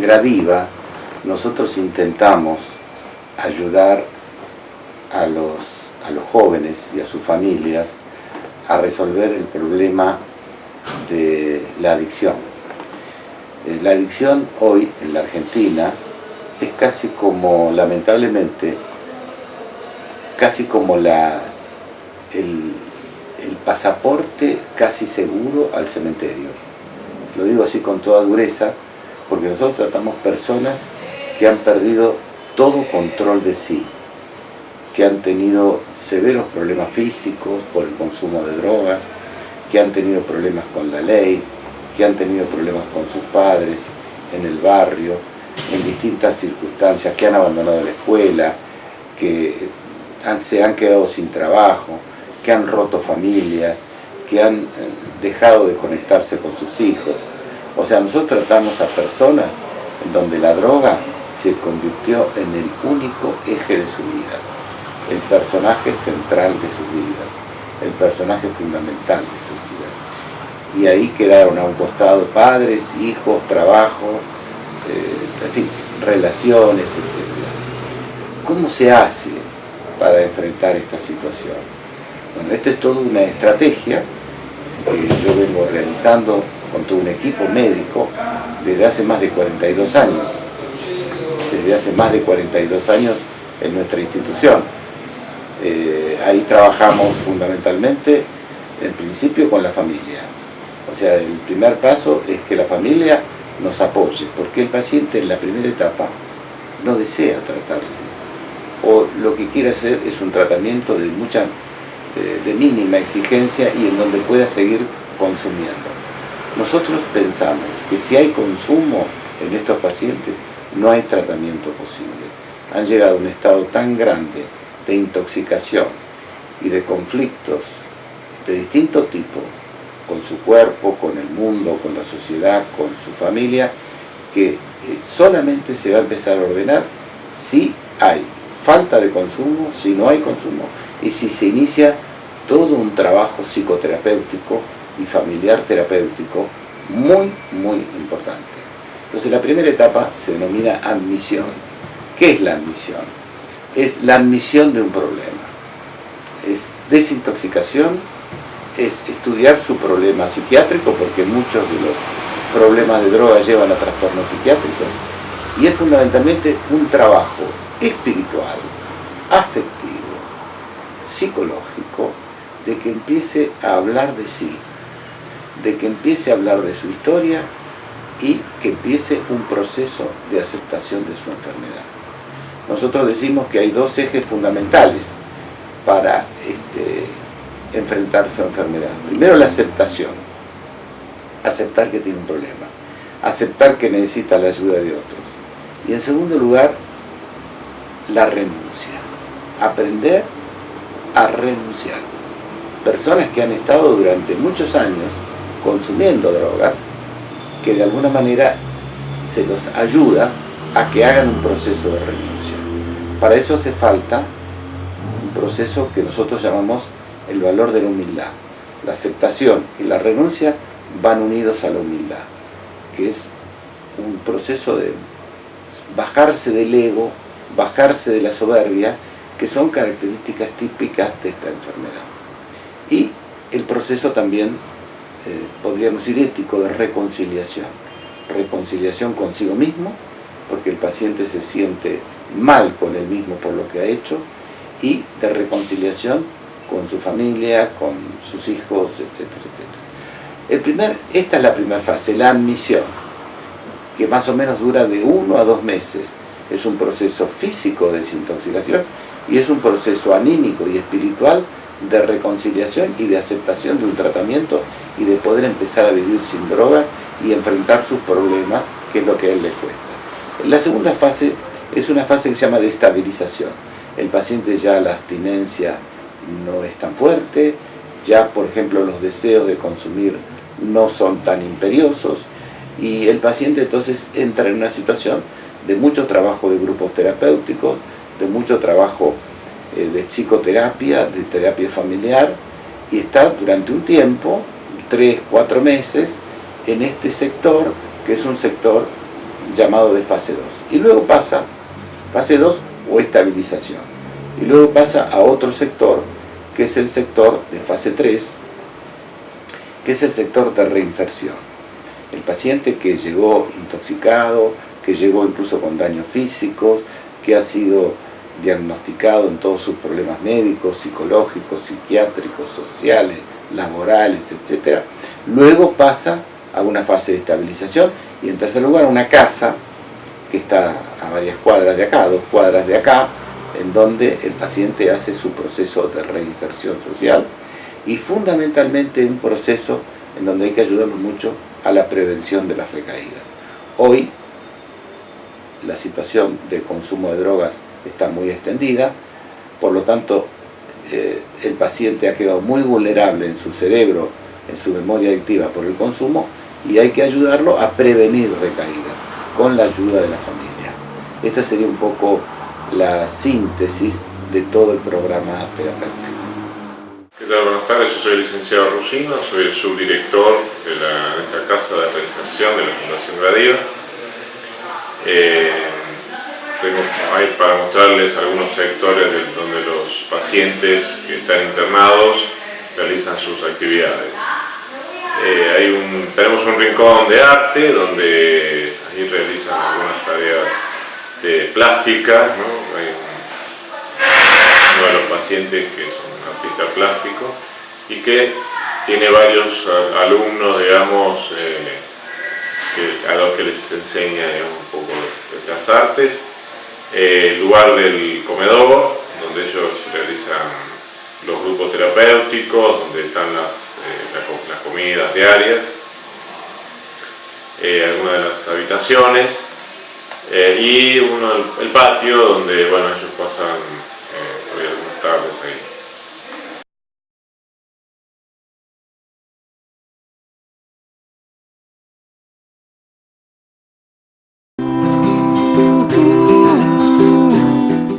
Gradiva nosotros intentamos ayudar a los jóvenes y a sus familias a resolver el problema de la adicción. La adicción hoy en la Argentina es casi como, lamentablemente, casi como el pasaporte casi seguro al cementerio. Lo digo así con toda dureza, porque nosotros tratamos personas que han perdido todo control de sí, que han tenido severos problemas físicos por el consumo de drogas, que han tenido problemas con la ley, que han tenido problemas con sus padres, en el barrio, en distintas circunstancias, que han abandonado la escuela, que se han quedado sin trabajo, que han roto familias, que han dejado de conectarse con sus hijos. O sea, nosotros tratamos a personas en donde la droga se convirtió en el único eje de su vida, el personaje central de sus vidas, el personaje fundamental de sus vidas. Y ahí quedaron a un costado padres, hijos, trabajo, en fin, relaciones, etc. ¿Cómo se hace para enfrentar esta situación? Bueno, esto es toda una estrategia que yo vengo realizando con todo un equipo médico desde hace más de 42 años. Desde hace más de 42 años en nuestra institución. Ahí trabajamos fundamentalmente, en principio, con la familia. O sea, el primer paso es que la familia nos apoye, porque el paciente en la primera etapa no desea tratarse, o lo que quiere hacer es un tratamiento de mínima exigencia y en donde pueda seguir consumiendo. Nosotros pensamos que si hay consumo en estos pacientes, no hay tratamiento posible. Han llegado a un estado tan grande de intoxicación y de conflictos de distinto tipo, con su cuerpo, con el mundo, con la sociedad, con su familia, que solamente se va a empezar a ordenar si hay falta de consumo, si no hay consumo, y si se inicia todo un trabajo psicoterapéutico y familiar terapéutico muy, muy importante. Entonces la primera etapa se denomina admisión. ¿Qué es la admisión? Es la admisión de un problema. Es desintoxicación, es estudiar su problema psiquiátrico, porque muchos de los problemas de droga llevan a trastornos psiquiátricos, y es fundamentalmente un trabajo espiritual, afectivo, psicológico, de que empiece a hablar de sí, de que empiece a hablar de su historia y que empiece un proceso de aceptación de su enfermedad. Nosotros decimos que hay dos ejes fundamentales para enfrentar su enfermedad. Primero, la aceptación, aceptar que tiene un problema, aceptar que necesita la ayuda de otros. Y en segundo lugar, la renuncia, aprender a renunciar. Personas que han estado durante muchos años consumiendo drogas, que de alguna manera se los ayuda a que hagan un proceso de renuncia. Para eso hace falta un proceso que nosotros llamamos el valor de la humildad. La aceptación y la renuncia van unidos a la humildad, que es un proceso de bajarse del ego, bajarse de la soberbia, que son características típicas de esta enfermedad. Y el proceso también, podríamos decir, ético, de reconciliación. Reconciliación consigo mismo, porque el paciente se siente mal con él mismo por lo que ha hecho, y de reconciliación con su familia, con sus hijos, etcétera, etcétera. Esta es la primera fase, la admisión, que más o menos dura de 1 a 2 meses. Es un proceso físico de desintoxicación y es un proceso anímico y espiritual de reconciliación y de aceptación de un tratamiento y de poder empezar a vivir sin droga y enfrentar sus problemas, que es lo que a él le cuesta. La segunda fase es una fase que se llama de estabilización. El paciente ya la abstinencia no es tan fuerte, ya por ejemplo los deseos de consumir no son tan imperiosos, y el paciente entonces entra en una situación de mucho trabajo de grupos terapéuticos, de mucho trabajo de psicoterapia, de terapia familiar, y está durante un tiempo, 3, 4 meses, en este sector, que es un sector llamado de fase 2. Y luego pasa, fase 2 o estabilización. Y luego pasa a otro sector, que es el sector de fase 3, que es el sector de reinserción. El paciente que llegó intoxicado, que llegó incluso con daños físicos, que ha sido diagnosticado en todos sus problemas médicos, psicológicos, psiquiátricos, sociales, laborales, etc. Luego pasa a una fase de estabilización y en tercer lugar a una casa que está a varias cuadras de acá, 2 cuadras de acá, en donde el paciente hace su proceso de reinserción social y fundamentalmente un proceso en donde hay que ayudarlo mucho a la prevención de las recaídas. Hoy la situación de consumo de drogas está muy extendida, por lo tanto el paciente ha quedado muy vulnerable en su cerebro, en su memoria adictiva por el consumo, y hay que ayudarlo a prevenir recaídas con la ayuda de la familia. Esta sería un poco la síntesis de todo el programa terapéutico. ¿Qué tal? Buenas tardes, yo soy el licenciado Rusino, soy el subdirector de esta casa de reinserción de la Fundación Gradiva. Tengo ahí para mostrarles algunos sectores donde los pacientes que están internados realizan sus actividades. Tenemos un rincón de arte donde ahí realizan algunas tareas plásticas, ¿no? Hay uno de los pacientes que es un artista plástico y que tiene varios alumnos, digamos, a los que les enseña un poco estas artes. El lugar del comedor, donde ellos realizan los grupos terapéuticos, donde están las comidas diarias, algunas de las habitaciones, y el patio donde, bueno, ellos pasan algunas tardes ahí.